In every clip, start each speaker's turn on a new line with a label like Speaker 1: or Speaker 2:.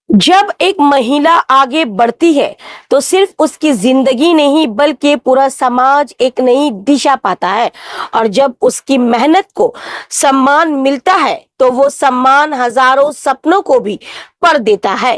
Speaker 1: जब एक महिला आगे बढ़ती है तो सिर्फ उसकी जिंदगी नहीं बल्कि पूरा समाज एक नई दिशा पाता है। और जब उसकी मेहनत को सम्मान मिलता है तो वो सम्मान हजारों सपनों को भी पढ़ देता है।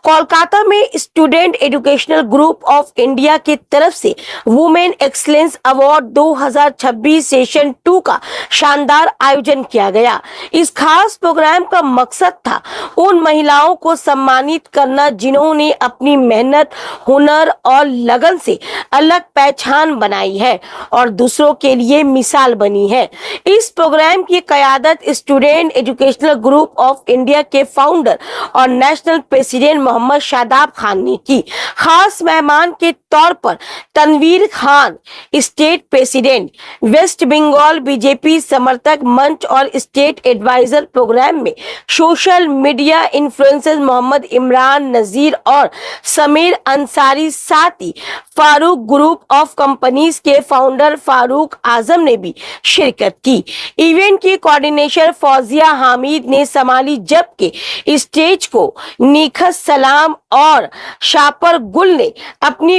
Speaker 1: कोलकाता में student educational group of India की तरफ से वुमेन एक्सीलेंस अवार्ड 2026 सेशन 2 का शानदार आयोजन किया गया। इस खास प्रोग्राम का मकसद था उन महिलाओं को सम्मानित करना जिन्होंने अपनी मेहनत, हुनर और लगन से अलग पहचान बनाई है और दूसरों के लिए मिसाल बनी है। इस प्रोग्राम की क़यादत student educational group of India के फाउंडर और नेशनल प्रेसिडेंट मोहम्मद शादाब खान ने की। खास मेहमान के तौर पर Tanvir Khan, state president, West Bengal BJP समर्थक मंच और स्टेट एडवाइजर प्रोग्राम में social media influencer Mohammad Imran Nazir और समीर अंसारी, साथ ही फारूक ग्रुप ऑफ कंपनीज के फाउंडर फारूक आजम ने भी शिरकत की। इवेंट की कोऑर्डिनेटर फौजिया हामिद ने संभाली, जबकि स्टेज को निखत सलाम और शापर गुल ने अपनी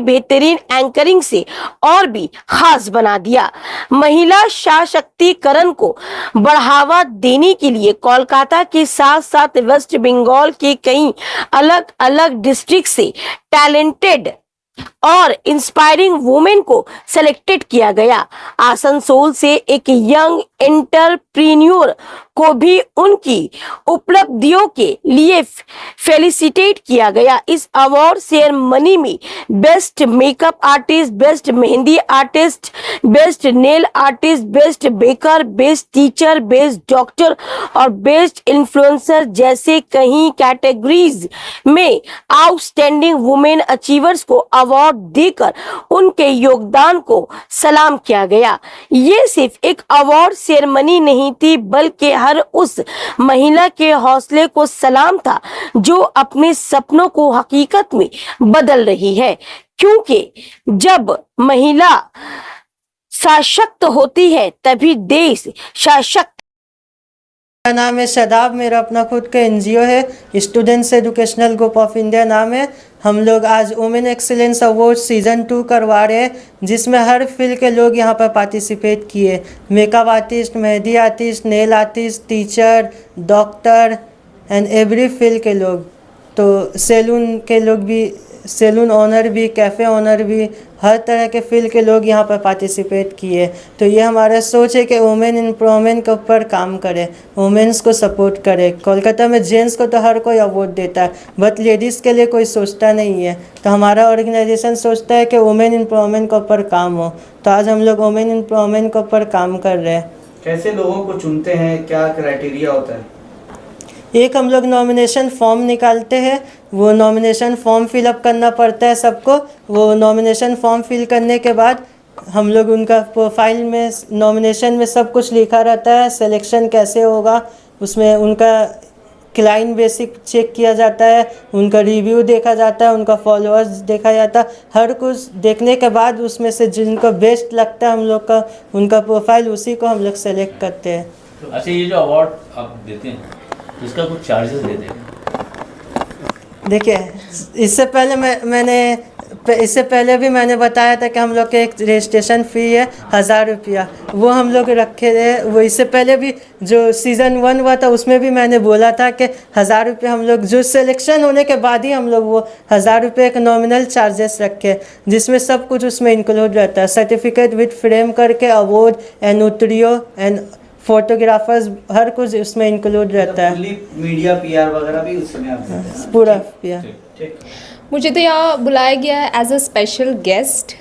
Speaker 1: बेहतरीन एंकरिंग से और भी खास बना दिया। महिला सशक्तिकरण को बढ़ावा देने के लिए कोलकाता के साथ साथ वेस्ट बंगाल के कई अलग अलग डिस्ट्रिक्ट से टैलेंटेड और इंस्पायरिंग वुमेन को सेलेक्टेड किया गया। आसनसोल से एक यंग एंटरप्रेन्योर को भी उनकी उपलब्धियों के लिए फेलिसिटेट किया गया। इस अवार्ड सेरेमनी में best makeup artist, best mehndi artist, best nail artist, best baker, best teacher, best doctor और बेस्ट इन्फ्लुएंसर जैसे कई कैटेगरीज में आउटस्टैंडिंग वुमेन अचीवर्स को अवार्ड देकर उनके योगदान को सलाम किया गया। ये सिर्फ एक अवार्ड सेरेमनी नहीं थी बल्कि हर उस महिला के हौसले को सलाम था जो अपने सपनों को हकीकत में बदल रही है, क्योंकि जब महिला सशक्त होती है तभी देश सशक्त।
Speaker 2: मेरा नाम है शादाब, मेरा अपना खुद का एनजीओ है, students educational group of India नाम है। हम लोग आज वुमेन एक्सीलेंस अवार्ड सीज़न 2 करवा रहे हैं, जिसमें हर फील्ड के लोग यहाँ पर पार्टिसिपेट किए। Makeup artist, mehndi artist, nail artist, teacher, doctor and every field के लोग। तो सैलून के लोग भी, सैलून ओनर भी, कैफ़े ओनर भी, हर तरह के फील्ड के लोग यहाँ पर पार्टिसिपेट किए। तो ये हमारा सोच है कि वुमेन एम्पावरमेंट के ऊपर काम करें, वुमेन्स को सपोर्ट करें। कोलकाता में जेंट्स को तो हर कोई अवार्ड देता है, बट लेडीज़ के लिए कोई सोचता नहीं है। तो हमारा ऑर्गेनाइजेशन सोचता है कि वुमेन एम्पावरमेंट के ऊपर काम हो। तो आज हम लोग वुमेन एम्पावरमेंट के ऊपर काम कर रहे हैं।
Speaker 3: कैसे लोगों को चुनते हैं, क्या क्राइटेरिया होता है?
Speaker 2: एक हम लोग नॉमिनेशन फॉर्म निकालते हैं, वो नॉमिनेशन फॉर्म फिलअप करना पड़ता है सबको। वो नॉमिनेशन फॉर्म फिल करने के बाद हम लोग उनका प्रोफाइल में, नॉमिनेशन में सब कुछ लिखा रहता है, सिलेक्शन कैसे होगा उसमें उनका क्लाइंट बेसिक चेक किया जाता है, उनका रिव्यू देखा जाता है, उनका फॉलोअर्स देखा जाता है। हर कुछ देखने के बाद उसमें से जिनको बेस्ट लगता है हम लोग का, उनका प्रोफाइल, उसी को हम लोग सेलेक्ट करते हैं।
Speaker 4: अच्छा, ये जो अवार्ड आप देते हैं इसका कुछ चार्जेस देते हैं?
Speaker 2: देखिए, इससे पहले भी मैंने बताया था कि हम लोग के एक रजिस्ट्रेशन फ़ी है 1000 रुपया, वो हम लोग रखे थे। वो इससे पहले भी जो सीज़न 1 हुआ था उसमें भी मैंने बोला था कि 1000 रुपये हम लोग, जो सिलेक्शन होने के बाद ही हम लोग वो 1000 रुपये का नॉमिनल चार्जेस रखे, जिसमें सब कुछ उसमें इंक्लूड रहता है। सर्टिफिकेट विद फ्रेम करके, अवार्ड एंड नोटरियो एंड फोटोग्राफर्स, हर कुछ उसमें इंक्लूड रहता है।
Speaker 3: मीडिया पीआर वगैरह भी उसमें आता है
Speaker 2: पूरा पीआर।
Speaker 5: मुझे तो यहाँ बुलाया गया है एज अ स्पेशल गेस्ट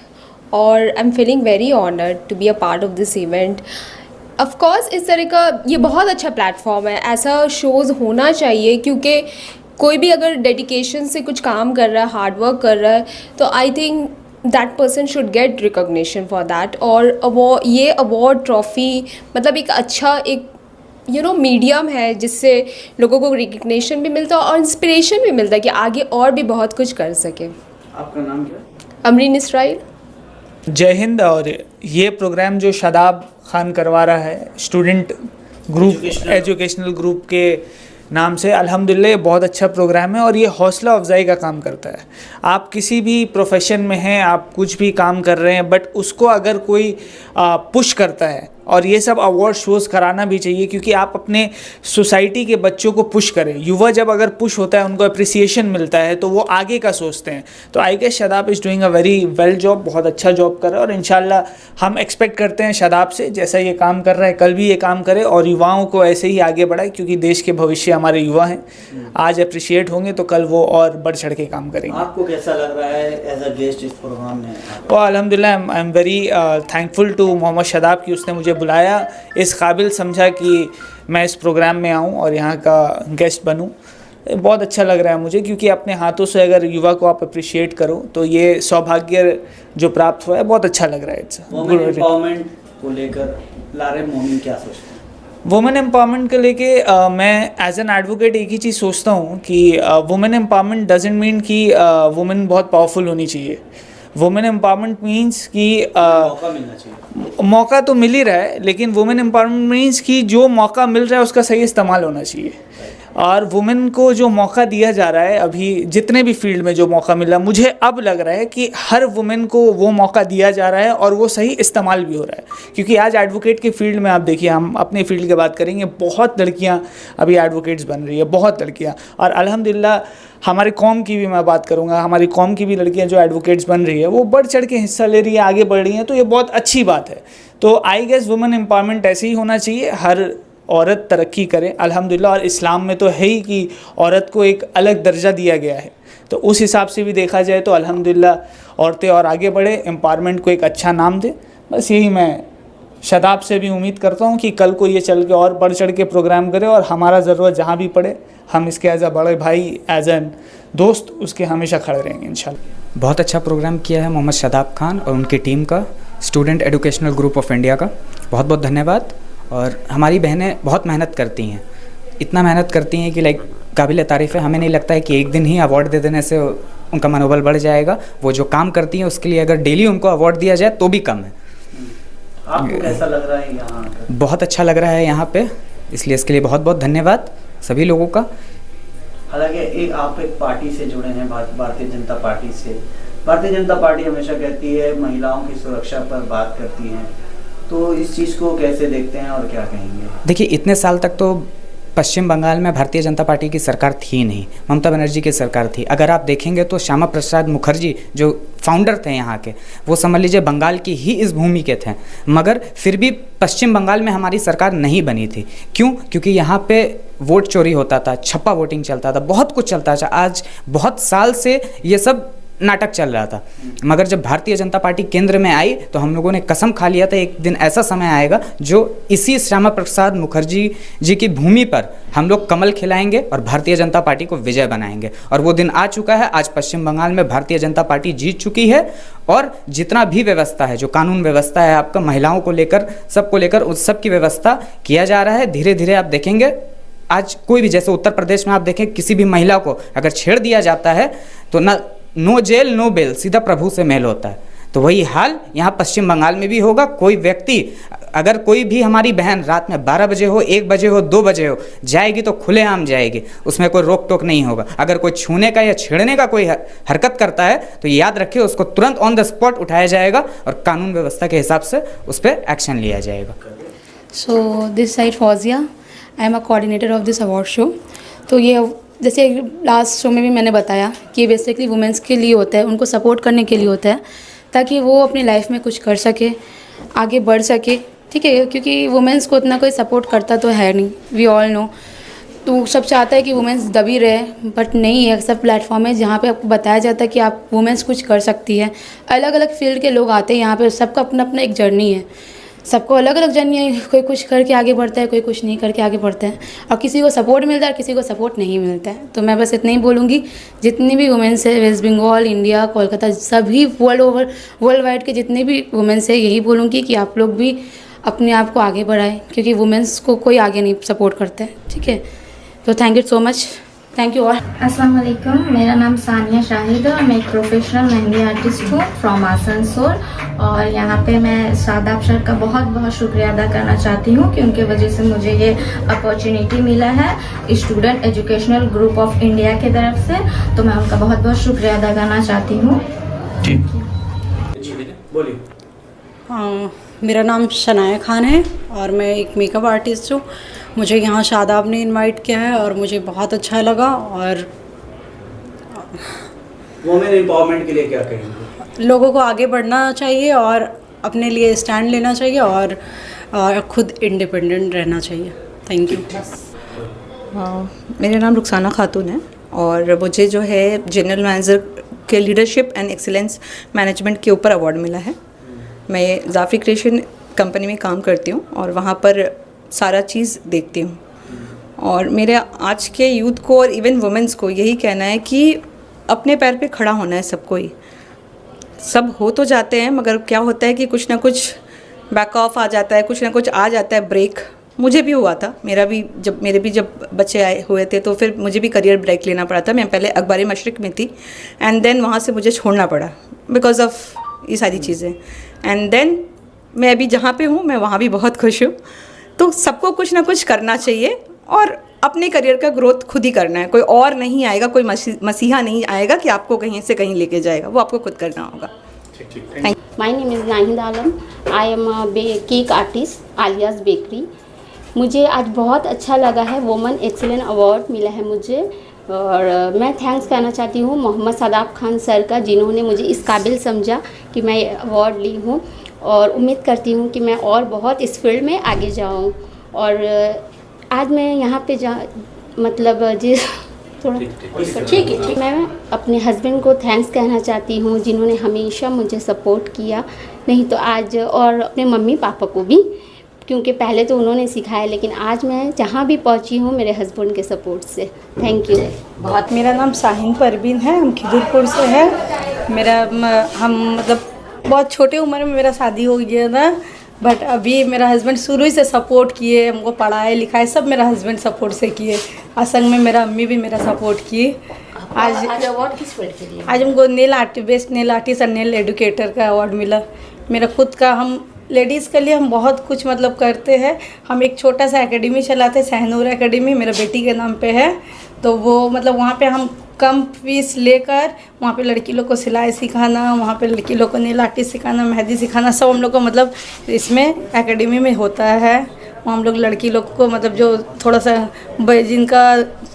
Speaker 5: और I am feeling very honoured to be a part of this event. Of course इस तरह का ये बहुत अच्छा प्लेटफॉर्म है, ऐसा शोज़ होना चाहिए, क्योंकि कोई भी अगर डेडिकेशन से कुछ काम कर रहा है, हार्ड वर्क कर रहा है, तो I think that person should get recognition for that. और ये अवार्ड ट्रॉफ़ी मतलब एक अच्छा एक मीडियम है जिससे लोगों को रिकग्निशन भी मिलता है और इंस्पिरेशन भी मिलता है कि आगे और भी बहुत कुछ कर सके।
Speaker 3: आपका नाम क्या है?
Speaker 5: अमरीन इसराइल।
Speaker 6: जय हिंद। और ये प्रोग्राम जो शादाब खान करवा रहा है, स्टूडेंट ग्रुप एजुकेशनल ग्रुप के नाम से। अल्हम्दुलिल्लाह ये बहुत अच्छा प्रोग्राम है और ये हौसला अफजाई का काम करता है। आप किसी भी प्रोफेशन में हैं, आप कुछ भी काम कर रहे हैं, बट उसको अगर कोई पुश करता है, और ये सब अवार्ड शोज़ कराना भी चाहिए, क्योंकि आप अपने सोसाइटी के बच्चों को पुश करें। युवा जब अगर पुश होता है, उनको अप्रिसिएशन मिलता है, तो वो आगे का सोचते हैं। तो I guess Shadab is doing a very well job, बहुत अच्छा जॉब कर रहा है और इंशाल्लाह हम एक्सपेक्ट करते हैं शादाब से जैसा ये काम कर रहा है कल भी ये काम करे और युवाओं को ऐसे ही आगे बढ़ाए, क्योंकि देश के भविष्य हमारे युवा हैं। आज अप्रिशिएट होंगे तो कल वो और बढ़ चढ़ के काम करेंगे।
Speaker 3: आपको कैसा लग रहा है एज अ गेस्ट इस प्रोग्राम में?
Speaker 6: तो अल्हम्दुलिल्लाह I am very thankful to Mohammad Shadab कि उसने मुझे बुलाया, इस काबिल समझा कि मैं इस प्रोग्राम में आऊँ और यहाँ का गेस्ट बनूँ। बहुत अच्छा लग रहा है मुझे, क्योंकि अपने हाथों से अगर युवा को आप अप्रिशिएट करो तो ये सौभाग्य जो प्राप्त हुआ है बहुत अच्छा लग रहा है। इट्स
Speaker 3: वुमेन एम्पावरमेंट को लेकर लारे मोमिन क्या सोचते हैं?
Speaker 6: वुमेन एम्पावरमेंट को लेके मैं एज एन एडवोकेट एक ही चीज़ सोचता हूँ कि वुमेन एम्पावरमेंट डजंट मीन कि वुमेन बहुत पावरफुल होनी चाहिए। वुमेन एम्पावरमेंट मीन्स कि
Speaker 3: मौका मिलना चाहिए।
Speaker 6: मौका तो मिल ही रहा है, लेकिन वुमेन एम्पावरमेंट मीन्स कि जो मौका मिल रहा है उसका सही इस्तेमाल होना चाहिए। और वुमेन को जो मौका दिया जा रहा है, अभी जितने भी फील्ड में जो मौका मिला, मुझे अब लग रहा है कि हर वुमेन को वो मौका दिया जा रहा है और वो सही इस्तेमाल भी हो रहा है। क्योंकि आज एडवोकेट के फील्ड में आप देखिए, हम अपने फील्ड की बात करेंगे, बहुत लड़कियाँ अभी एडवोकेट्स बन रही है, बहुत लड़कियाँ। और अल्हम्दुलिल्लाह हमारी कौम की भी मैं बात करूँगा, हमारी कौम की भी लड़कियाँ जो एडवोकेट्स बन रही है वो बढ़ चढ़ के हिस्सा ले रही है, आगे बढ़ रही हैं, तो ये बहुत अच्छी बात है। तो आई गेस वुमेन एम्पावरमेंट ऐसे ही होना चाहिए, हर औरत तरक्की करे अल्हम्दुलिल्लाह। और इस्लाम में तो है ही कि औरत को एक अलग दर्जा दिया गया है, तो उस हिसाब से भी देखा जाए तो अल्हम्दुलिल्लाह औरतें और आगे बढ़े, एम्पावरमेंट को एक अच्छा नाम दे। बस यही मैं शादाब से भी उम्मीद करता हूँ कि कल को ये चल के और बढ़ चढ़ के प्रोग्राम करे और हमारा ज़रूरत जहाँ भी पड़े, हम इसके एज अ बड़े भाई, एज एन दोस्त उसके हमेशा खड़े रहेंगे इंशाल्लाह।
Speaker 7: बहुत अच्छा प्रोग्राम किया है मोहम्मद शादाब खान और उनकी टीम का, student educational group of India का बहुत बहुत धन्यवाद। और हमारी बहनें बहुत मेहनत करती हैं, इतना मेहनत करती हैं कि लाइक काबिल तारीफ़ है। हमें नहीं लगता है कि एक दिन ही अवार्ड दे देने से उनका मनोबल बढ़ जाएगा। वो जो काम करती हैं उसके लिए अगर डेली उनको अवार्ड दिया जाए तो भी कम है।
Speaker 3: आपको कैसा लग रहा है यहाँ?
Speaker 7: बहुत अच्छा लग रहा है यहाँ पे, इसलिए इसके लिए बहुत बहुत धन्यवाद सभी लोगों का।
Speaker 3: हालांकि आप एक पार्टी से जुड़े हैं, भारतीय जनता पार्टी से। भारतीय जनता पार्टी हमेशा कहती है महिलाओं की सुरक्षा पर बात करती है, तो इस चीज़ को कैसे देखते हैं और क्या कहेंगे?
Speaker 7: देखिए, इतने साल तक तो पश्चिम बंगाल में भारतीय जनता पार्टी की सरकार थी नहीं, ममता बनर्जी की सरकार थी। अगर आप देखेंगे तो श्यामा प्रसाद मुखर्जी जो फाउंडर थे यहाँ के, वो समझ लीजिए बंगाल की ही इस भूमि के थे, मगर फिर भी पश्चिम बंगाल में हमारी सरकार नहीं बनी थी। क्यों? क्योंकि यहाँ पे वोट चोरी होता था, छप्पा वोटिंग चलता था, बहुत कुछ चलता था। आज बहुत साल से ये सब नाटक चल रहा था, मगर जब भारतीय जनता पार्टी केंद्र में आई तो हम लोगों ने कसम खा लिया था एक दिन ऐसा समय आएगा जो इसी श्यामा प्रसाद मुखर्जी जी की भूमि पर हम लोग कमल खिलाएंगे और भारतीय जनता पार्टी को विजय बनाएंगे। और वो दिन आ चुका है। आज पश्चिम बंगाल में भारतीय जनता पार्टी जीत चुकी है और जितना भी व्यवस्था है, जो कानून व्यवस्था है आपका, महिलाओं को लेकर, सबको लेकर, उस सब की व्यवस्था किया जा रहा है। धीरे धीरे आप देखेंगे, आज कोई भी, जैसे उत्तर प्रदेश में आप देखें, किसी भी महिला को अगर छेड़ दिया जाता है तो नो जेल नो बेल, सीधा प्रभु से मेल होता है। तो वही हाल यहाँ पश्चिम बंगाल में भी होगा। कोई व्यक्ति, अगर कोई भी हमारी बहन रात में 12 बजे हो, 1 बजे हो, 2 बजे हो जाएगी तो खुलेआम जाएगी, उसमें कोई रोक टोक नहीं होगा। अगर कोई छूने का या छेड़ने का कोई हरकत करता है तो याद रखिए उसको तुरंत ऑन द स्पॉट उठाया जाएगा और कानून व्यवस्था के हिसाब से उस पर एक्शन लिया जाएगा।
Speaker 8: So this side Fauzia, I am a coordinator of this award show. तो ये जैसे लास्ट शो में भी मैंने बताया कि बेसिकली वुमेंस के लिए होता है, उनको सपोर्ट करने के लिए होता है, ताकि वो अपनी लाइफ में कुछ कर सके, आगे बढ़ सके। ठीक है, क्योंकि वुमेंस को उतना कोई सपोर्ट करता तो है नहीं, वी ऑल नो। तो सब चाहता है कि वुमेंस दबी रहे, बट नहीं है। सब प्लेटफॉर्म है जहाँ पे आपको बताया जाता है कि आप वुमेंस कुछ कर सकती है। अलग अलग फील्ड के लोग आते हैं यहाँ पे, सबका अपना अपना एक जर्नी है, सबको अलग अलग जर्नी है। कोई कुछ करके आगे बढ़ता है, कोई कुछ नहीं करके आगे बढ़ता है, और किसी को सपोर्ट मिलता है, किसी को सपोर्ट नहीं मिलता है। तो मैं बस इतना ही बोलूँगी, जितनी भी वुमेंस है वेस्ट बंगाल, इंडिया, कोलकाता, सभी वर्ल्ड वाइड के जितने भी वुमेंस है, यही बोलूँगी कि आप लोग भी अपने आप को आगे बढ़ाएं, क्योंकि वुमेंस को कोई आगे नहीं सपोर्ट करता है। ठीक है, तो thank you so much. Thank you all.
Speaker 9: अस्सलाम वालेकुम, मेरा नाम सानिया शाहिद है और मैं एक प्रोफेशनल मेहंदी आर्टिस्ट हूँ फ्रॉम आसनसोल। और यहाँ पे मैं शादाब सर का बहुत बहुत शुक्रिया अदा करना चाहती हूँ कि उनके वजह से मुझे ये अपॉर्चुनिटी मिला है student educational group of India की तरफ से, तो मैं उनका बहुत बहुत शुक्रिया अदा करना चाहती हूँ।
Speaker 3: बोलिए।
Speaker 10: मेरा नाम शनाया खान है और मैं एक मेकअप आर्टिस्ट हूँ। मुझे यहाँ शादाब ने इनवाइट किया है और मुझे बहुत अच्छा लगा। और
Speaker 3: वुमेन एम्पावरमेंट के लिए क्या कहेंगे?
Speaker 10: लोगों को आगे बढ़ना चाहिए और अपने लिए स्टैंड लेना चाहिए और खुद इंडिपेंडेंट रहना चाहिए। Thank you.
Speaker 11: मेरा नाम रुखसाना खातून है और मुझे जो है जनरल मैनेजर के लीडरशिप एंड एक्सीलेंस मैनेजमेंट के ऊपर अवार्ड मिला है। मैं जाफरी क्रिएशन कंपनी में काम करती हूँ और वहाँ पर सारा चीज़ देखती हूँ। और मेरे आज के यूथ को और इवन वुमेंस को यही कहना है कि अपने पैर पे खड़ा होना है सबको ही। सब हो तो जाते हैं मगर क्या होता है कि कुछ ना कुछ बैक ऑफ आ जाता है, कुछ ना कुछ आ जाता है ब्रेक। मुझे भी हुआ था, मेरे भी जब बच्चे आए हुए थे तो फिर मुझे भी करियर ब्रेक लेना पड़ा था। मैं पहले अखबार मशरिक में थी एंड देन वहाँ से मुझे छोड़ना पड़ा बिकॉज ऑफ ये सारी चीज़ें। एंड देन मैं अभी जहाँ पे हूँ मैं वहाँ भी बहुत खुश हूँ। तो सबको कुछ ना कुछ करना चाहिए और अपने करियर का ग्रोथ खुद ही करना है। कोई और नहीं आएगा, कोई मसीहा नहीं आएगा कि आपको कहीं से कहीं लेके जाएगा, वो आपको खुद करना होगा।
Speaker 12: My name is Nahid Alam. I am a cake artist आलियास bakery. मुझे आज बहुत अच्छा लगा है, वुमेन एक्सीलेंट अवार्ड मिला है मुझे। और मैं थैंक्स कहना चाहती हूँ मोहम्मद शादाब खान सर का, जिन्होंने मुझे इस काबिल समझा कि मैं अवार्ड ली हूँ। और उम्मीद करती हूँ कि मैं और बहुत इस फील्ड में आगे जाऊँ। और आज मैं यहाँ पे मतलब जिस थोड़ा ठीक है मैं अपने हस्बैंड को थैंक्स कहना चाहती हूँ, जिन्होंने हमेशा मुझे सपोर्ट किया। नहीं तो आज, और अपने मम्मी पापा को भी, क्योंकि पहले तो उन्होंने सिखाया, लेकिन आज मैं जहाँ भी पहुँची हूँ मेरे हस्बैंड के सपोर्ट से। थैंक यू बहुत।
Speaker 10: मेरा नाम शाहीन परवीन है, हम खिदुरपुर से है। हम मतलब बहुत छोटे उम्र में मेरा शादी हो गया था, बट अभी मेरा हस्बैंड शुरू से सपोर्ट किए, हमको पढ़ाए लिखाए सब मेरा हस्बैंड सपोर्ट से किए। असंग में मेरा अम्मी भी मेरा सपोर्ट किए। आज
Speaker 1: अवार्ड किस फील्ड के लिए?
Speaker 10: आज हमको बेस्ट नेल आर्टिस्ट और नेल एडुकेटर का अवार्ड मिला। मेरा खुद का, हम लेडीज़ के लिए हम बहुत कुछ मतलब करते हैं। हम एक छोटा सा एकेडमी चलाते हैं, सहनूर एकेडमी, मेरा बेटी के नाम पे है। तो वो मतलब वहाँ पे हम कम फीस लेकर वहाँ पे लड़की लोग को सिलाई सिखाना, वहाँ पे लड़की लोग को नेल आर्टिस्ट सिखाना, मेहंदी सिखाना, सब हम लोग को मतलब इसमें एकेडमी में होता है। वहाँ हम लोग लड़की लोग को मतलब जो थोड़ा सा जिनका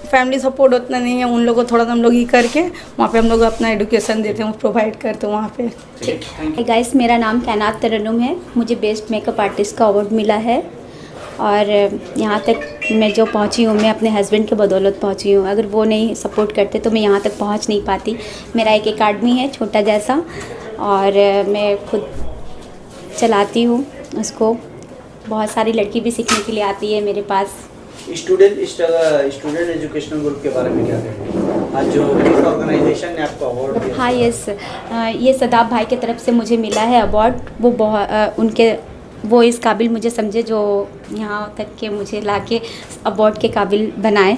Speaker 10: फैमिली सपोर्ट उतना नहीं है उन लोगों को थोड़ा सा हम लोग ही करके वहाँ पे हम लोग अपना एजुकेशन देते हैं, प्रोवाइड करते हैं वहाँ पे।
Speaker 12: ठीक है गाइस, मेरा नाम कैनात तरन्नुम है। मुझे बेस्ट मेकअप आर्टिस्ट का अवार्ड मिला है और यहाँ तक मैं जो पहुँची हूँ मैं अपने हस्बैंड के बदौलत पहुँची हूँ। अगर वो नहीं सपोर्ट करते तो मैं यहाँ तक पहुँच नहीं पाती। मेरा एक एकेडमी है छोटा जैसा और मैं खुद चलाती हूँ उसको। बहुत सारी लड़की भी सीखने के लिए आती है मेरे पास।
Speaker 3: स्टूडेंट एजुकेशनल ग्रुप के बारे में क्या कहेंगे? आज जो इस ऑर्गेनाइजेशन ने आपको अवार्ड दिया।
Speaker 12: हाँ यस, ये शादाब भाई की तरफ से मुझे मिला है अवार्ड। वो बहुत वो इस काबिल मुझे समझे जो यहाँ तक के मुझे लाके अवार्ड के काबिल बनाए।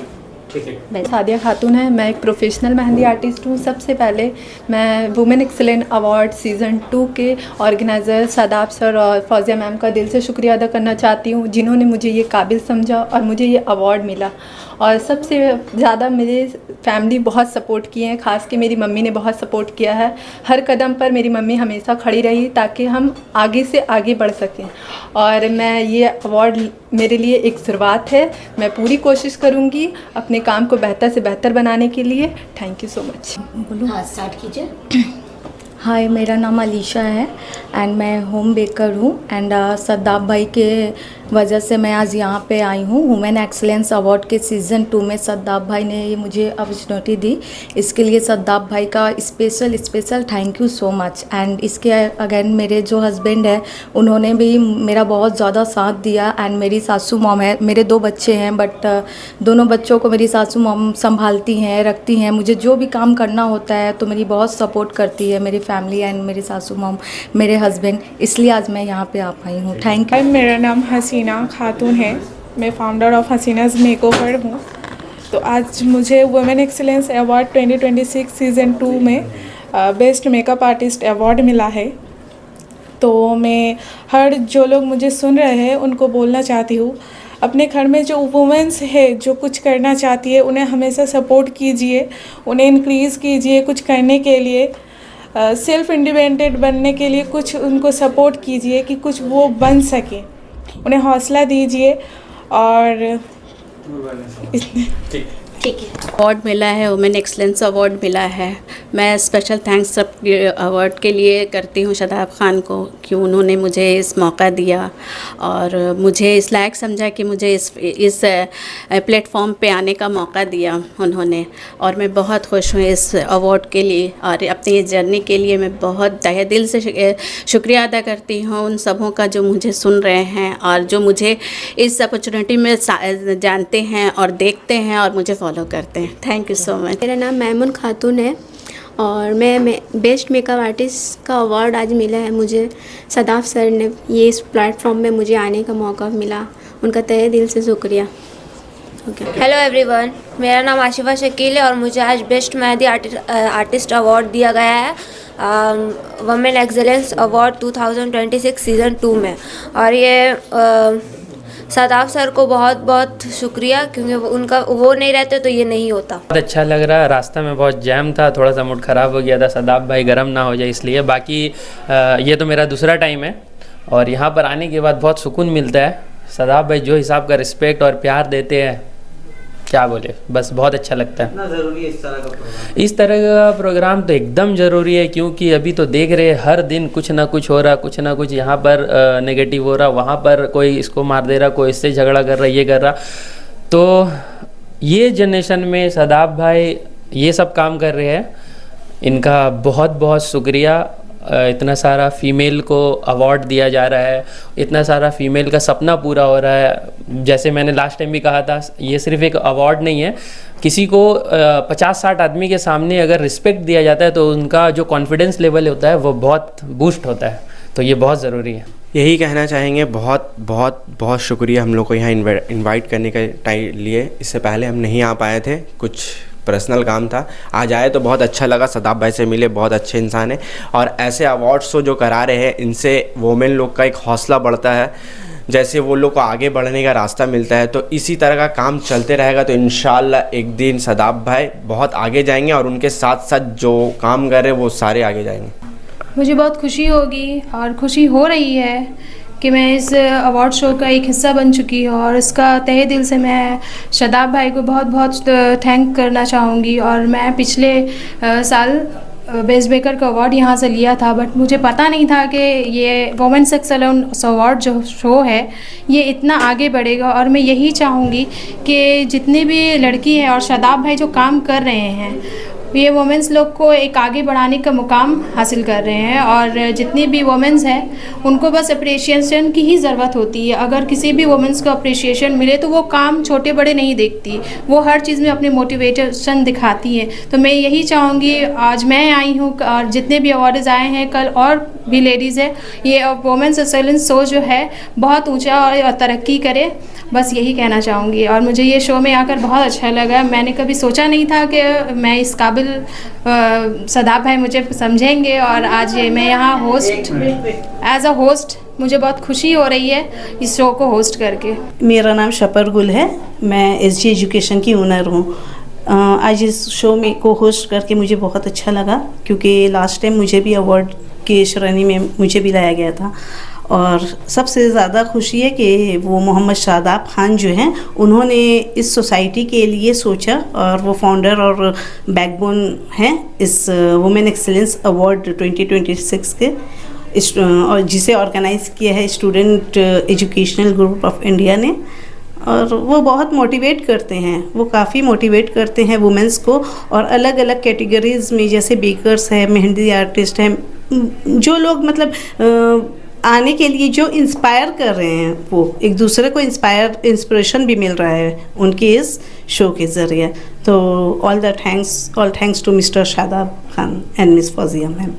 Speaker 3: ठीक है।
Speaker 5: सादिया खातून है, मैं एक प्रोफेशनल मेहंदी आर्टिस्ट हूँ। सबसे पहले मैं वुमेन एक्सीलेंट अवार्ड सीज़न 2 के ऑर्गेनाइज़र शादाब सर और फौजिया मैम का दिल से शुक्रिया अदा करना चाहती हूँ, जिन्होंने मुझे ये काबिल समझा और मुझे ये अवार्ड मिला। और सबसे ज़्यादा मेरे फैमिली बहुत सपोर्ट किए हैं, ख़ास के मेरी मम्मी ने बहुत सपोर्ट किया है। हर कदम पर मेरी मम्मी हमेशा खड़ी रही ताकि हम आगे से आगे बढ़ सकें। और मैं ये अवार्ड मेरे लिए एक शुरुआत है। मैं पूरी कोशिश करूँगी अपने काम को बेहतर से बेहतर बनाने के लिए। Thank you so much.
Speaker 1: हाँ, स्टार्ट कीजिए।
Speaker 8: हाय, मेरा नाम अलीशा है एंड मैं होम बेकर हूँ एंड शादाब भाई के वजह से मैं आज यहाँ पे आई हूँ। वुमेन एक्सीलेंस अवार्ड के सीज़न 2 में शादाब भाई ने ये मुझे अपॉर्चुनिटी दी, इसके लिए शादाब भाई का special thank you so much. And इसके अगेन मेरे जो हस्बैंड है उन्होंने भी मेरा बहुत ज़्यादा साथ दिया। एंड मेरी सासू मॉम है, मेरे 2 बच्चे हैं बट दोनों बच्चों को मेरी सासू मॉम संभालती हैं, रखती हैं। मुझे जो भी काम करना होता है तो मेरी बहुत सपोर्ट करती है मेरी फैमिली एंड मेरी सासू मॉम, मेरे हस्बैंड। इसलिए आज मैं यहाँ पे आ पाई हूँ। Thank you.
Speaker 5: मेरा नाम हसीना खातून है, मैं फाउंडर ऑफ हसीनाज़ मेकओवर हूँ।
Speaker 13: तो आज मुझे वुमेन एक्सीलेंस अवार्ड 2026 सीज़न 2 में बेस्ट मेकअप आर्टिस्ट अवार्ड मिला है। तो मैं हर जो लोग मुझे सुन रहे हैं उनको बोलना चाहती हूँ, अपने घर में जो वुमेन्स है जो कुछ करना चाहती है उन्हें हमेशा सपोर्ट कीजिए, उन्हें इंक्रीज़ कीजिए कुछ करने के लिए, सेल्फ इंडिपेंडेंट बनने के लिए कुछ उनको सपोर्ट कीजिए कि कुछ वो बन सके, उन्हें हौसला दीजिए। और
Speaker 12: ठीक है। अवार्ड मिला है, वुमेन एक्सलेंस अवार्ड मिला है। मैं स्पेशल थैंक्स सब अवार्ड के लिए करती हूँ शादाब खान को कि उन्होंने मुझे इस मौका दिया और मुझे इस लायक समझा कि मुझे इस प्लेटफॉर्म पे आने का मौका दिया उन्होंने। और मैं बहुत खुश हूँ इस अवार्ड के लिए और अपनी इस जर्नी के लिए मैं बहुत तहे दिल से शुक्रिया अदा करती हूँ उन सबों का जो मुझे सुन रहे हैं और जो मुझे इस अपॉर्चुनिटी में जानते हैं और देखते हैं और मुझे फॉलो करते हैं। Thank you so much.
Speaker 14: मेरा नाम मैमून खातून है और मैं बेस्ट मेकअप आर्टिस्ट का अवार्ड आज मिला है मुझे। सदाफ सर ने ये इस प्लेटफॉर्म में मुझे आने का मौका मिला, उनका तहे दिल से शुक्रिया। हेलो एवरीवन, मेरा नाम आशिफा शकील है और मुझे आज बेस्ट मेहंदी आर्टिस्ट अवार्ड दिया गया है वुमेन एक्सीलेंस अवार्ड 2026 सीज़न 2 में। और ये सदाफ सर को बहुत बहुत शुक्रिया, क्योंकि वो नहीं रहते तो ये नहीं होता।
Speaker 15: बहुत अच्छा लग रहा है। रास्ता में बहुत जैम था, थोड़ा सा मूड ख़राब हो गया था, सदाफ भाई गर्म ना हो जाए इसलिए। बाकी ये तो मेरा दूसरा टाइम है और यहाँ पर आने के बाद बहुत सुकून मिलता है। सदाफ भाई जो हिसाब का रिस्पेक्ट और प्यार देते हैं, क्या बोले, बस बहुत अच्छा लगता है।
Speaker 3: कितना ज़रूरी है इस तरह का प्रोग्राम?
Speaker 15: इस तरह का प्रोग्राम तो एकदम ज़रूरी है, क्योंकि अभी तो देख रहे हैं हर दिन कुछ ना कुछ हो रहा, कुछ ना कुछ यहाँ पर नेगेटिव हो रहा, वहाँ पर कोई इसको मार दे रहा, कोई इससे झगड़ा कर रहा, ये कर रहा। तो ये जनरेशन में सदाफ भाई ये सब काम कर रहे हैं, इनका बहुत बहुत शुक्रिया। इतना सारा फीमेल को अवार्ड दिया जा रहा है, इतना सारा फीमेल का सपना पूरा हो रहा है। जैसे मैंने लास्ट टाइम भी कहा था, ये सिर्फ एक अवार्ड नहीं है, किसी को 50-60 आदमी के सामने अगर रिस्पेक्ट दिया जाता है तो उनका जो कॉन्फिडेंस लेवल होता है वो बहुत बूस्ट होता है। तो ये बहुत ज़रूरी है।
Speaker 16: यही कहना चाहेंगे, बहुत बहुत बहुत शुक्रिया हम लोग को यहाँ इनवाइट करने के लिए। इससे पहले हम नहीं आ पाए थे, कुछ पर्सनल काम था, आज आए तो बहुत अच्छा लगा। सदाफ भाई से मिले, बहुत अच्छे इंसान है। और ऐसे अवार्ड शो जो करा रहे हैं, इनसे वोमेन लोग का एक हौसला बढ़ता है, जैसे वो लोग को आगे बढ़ने का रास्ता मिलता है। तो इसी तरह का काम चलते रहेगा तो इंशाल्लाह एक दिन सदाफ भाई बहुत आगे जाएंगे और उनके साथ साथ जो काम कर रहे हैं वो सारे आगे जाएंगे।
Speaker 17: मुझे बहुत खुशी होगी और खुशी हो रही है कि मैं इस अवार्ड शो का एक हिस्सा बन चुकी हूँ और इसका तहे दिल से मैं शादाब भाई को बहुत बहुत थैंक करना चाहूँगी। और मैं पिछले साल बेस्ट बेकर का अवार्ड यहाँ से लिया था, बट मुझे पता नहीं था कि ये वुमेन्स एक्सीलेंस अवार्ड जो शो है ये इतना आगे बढ़ेगा। और मैं यही चाहूँगी कि जितनी भी लड़की है और शादाब भाई जो काम कर रहे हैं, ये वुमेन्स लोग को एक आगे बढ़ाने का मुकाम हासिल कर रहे हैं। और जितनी भी वुमेन्स हैं उनको बस अप्रिशिएशन की ही ज़रूरत होती है। अगर किसी भी वुमेन्स को अप्रिशिएशन मिले तो वो काम छोटे बड़े नहीं देखती, वो हर चीज़ में अपनी मोटिवेशन दिखाती है। तो मैं यही चाहूँगी, आज मैं आई हूँ और जितने भी अवार्ड्स आए हैं, कल और भी लेडीज़ है, ये वुमेन्स एक्सीलेंस शो जो है बहुत ऊँचा और तरक्की करे, बस यही कहना चाहूँगी। और मुझे ये शो में आकर बहुत अच्छा लगा। मैंने कभी सोचा नहीं था कि मैं इस काबिल सदाफ भाई मुझे समझेंगे और आज ये मैं यहाँ होस्ट एज अ होस्ट मुझे बहुत खुशी हो रही है इस शो को होस्ट करके।
Speaker 18: मेरा नाम शपर गुल है, मैं एसजी एजुकेशन की ओनर हूँ। आज इस शो में को होस्ट करके मुझे बहुत अच्छा लगा, क्योंकि लास्ट टाइम मुझे भी अवार्ड की श्रेणी में मुझे भी लाया गया था। और सबसे ज़्यादा खुशी है कि वो मोहम्मद शादाब खान जो हैं उन्होंने इस सोसाइटी के लिए सोचा और वो फाउंडर और बैकबोन हैं इस वुमेन एक्सीलेंस अवार्ड 2026 के, और जिसे ऑर्गेनाइज़ किया है student educational group of India ने। और वो बहुत मोटिवेट करते हैं, वो काफ़ी मोटिवेट करते हैं वुमेंस को। और अलग अलग कैटेगरीज़ में, जैसे बेकर्स है, मेहंदी आर्टिस्ट हैं, जो लोग मतलब आने के लिए जो इंस्पायर कर रहे हैं, वो एक दूसरे को इंस्पिरेशन भी मिल रहा है उनके इस शो के ज़रिए। तो all thanks to mister Shadab Khan and miss Fauzia ma'am.